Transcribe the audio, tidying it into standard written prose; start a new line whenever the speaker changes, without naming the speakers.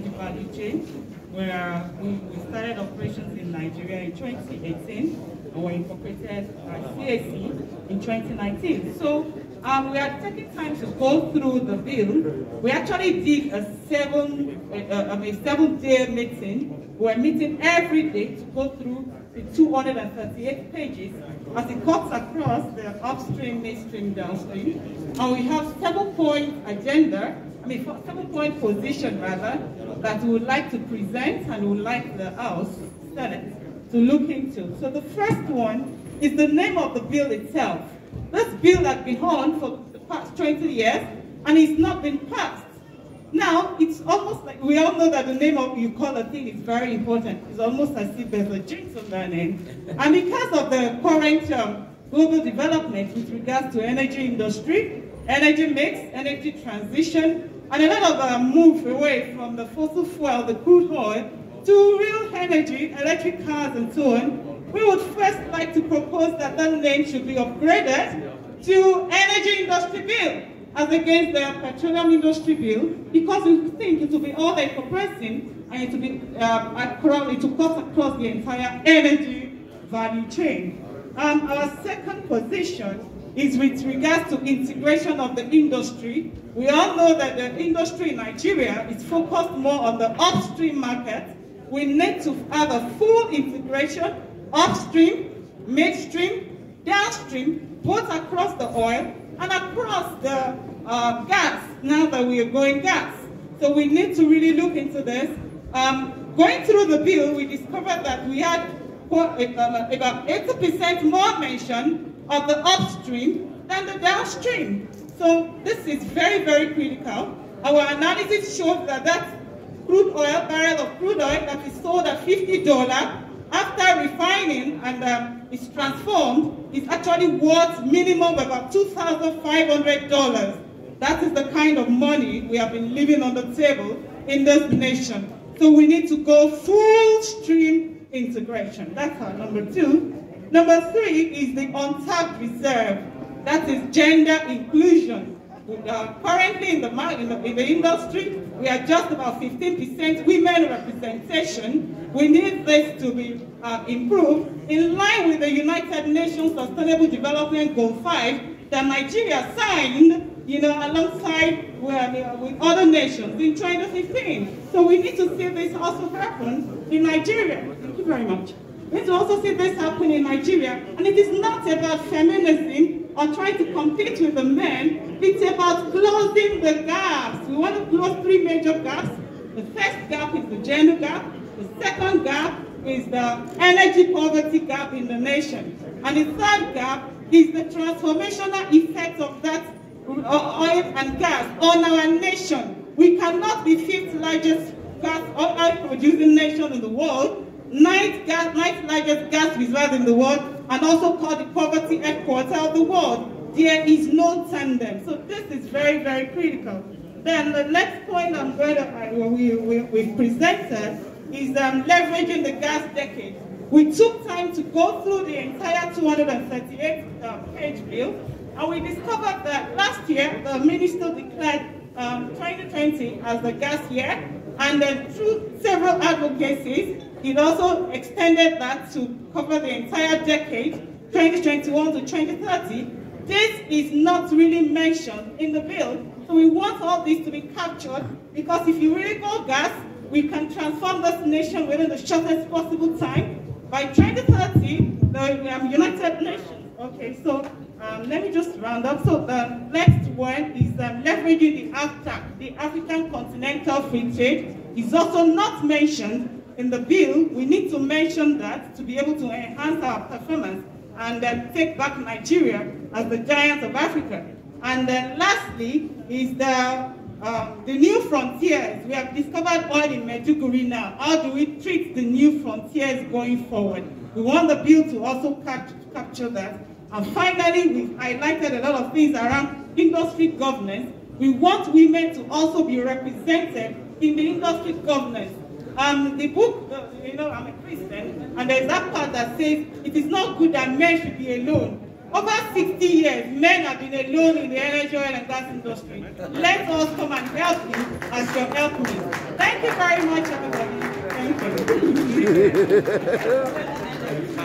value chain, where we started operations in Nigeria in 2018 and were incorporated by CAC in 2019. So we are taking time to go through the bill. We actually did a seven-day meeting. We're meeting every day to go through the 238 pages as it cuts across the upstream, midstream, downstream. And we have 7-point agenda, 7-point position rather, that we would like to present and we would like the House, Senate, to look into. So the first one is the name of the bill itself. This bill has been on for the past 20 years and it's not been passed. Now, it's almost like we all know that the name of you call a thing is very important. It's almost as if there's a jinx on their name. And because of the current global development with regards to energy industry, energy mix, energy transition, and a lot of move away from the fossil fuel, the crude oil, to real energy, electric cars and so on, we would first like to propose that that name should be upgraded to Energy Industry Bill, as against the Petroleum Industry Bill, because we think it will be all-encompassing and it will be it will cut across the entire energy value chain. Our second position is with regards to integration of the industry. We all know that the industry in Nigeria is focused more on the upstream market. We need to have a full integration, upstream, midstream, downstream, both across the oil and across the gas, now that we are going gas. So we need to really look into this. Going through the bill, we discovered that we had about 80% more mention of the upstream than the downstream. So this is very, very critical. Our analysis shows that that crude oil, barrel of crude oil that is sold at $50 after refining and is transformed is actually worth minimum about $2,500. That is the kind of money we have been leaving on the table in this nation. So we need to go full stream integration. That's our number two. Number three is the untapped reserve. That is gender inclusion. Currently in the industry, we are just about 15% women representation. We need this to be improved in line with the United Nations Sustainable Development Goal 5 that Nigeria signed, alongside with other nations in 2015. So we need to see this also happen in Nigeria. Thank you very much. We need to also see this happen in Nigeria. And it is not about feminism or trying to compete with the men. It's about closing the gaps. We want to close three major gaps. The first gap is the gender gap. The second gap is the energy poverty gap in the nation. And the third gap is the transformational effect of that oil and gas on our nation. We cannot be fifth largest oil producing nation in the world, ninth largest gas reserve in the world, and also called the poverty headquarter of the world. There is no tandem. So this is very, very critical. Then the next point I'm going to we've presented is leveraging the gas decade. We took time to go through the entire 238-page bill, and we discovered that last year the minister declared 2020 as the gas year, and then through several advocacies, it also extended that to cover the entire decade, 2021 to 2030. This is not really mentioned in the bill, so we want all this to be captured, because if you really go gas, we can transform this nation within the shortest possible time. By 2030, the United Nations. Okay, so let me just round up. So the next one is leveraging the AFTA, the African Continental Free Trade. Is also not mentioned in the bill. We need to mention that to be able to enhance our performance and take back Nigeria as the giant of Africa. And then lastly is the new frontiers. We have discovered oil in Maiduguri now. How do we treat the new frontiers going forward? We want the bill to also capture that. And finally, we've highlighted a lot of things around industry governance. We want women to also be represented in the industry governance. The book, I'm a Christian, and there's that part that says it is not good that men should be alone. Over 60 years, men have been alone in the energy, oil, and gas industry. Let us come and help you as your helpmates. Thank you very much, everybody. Thank you.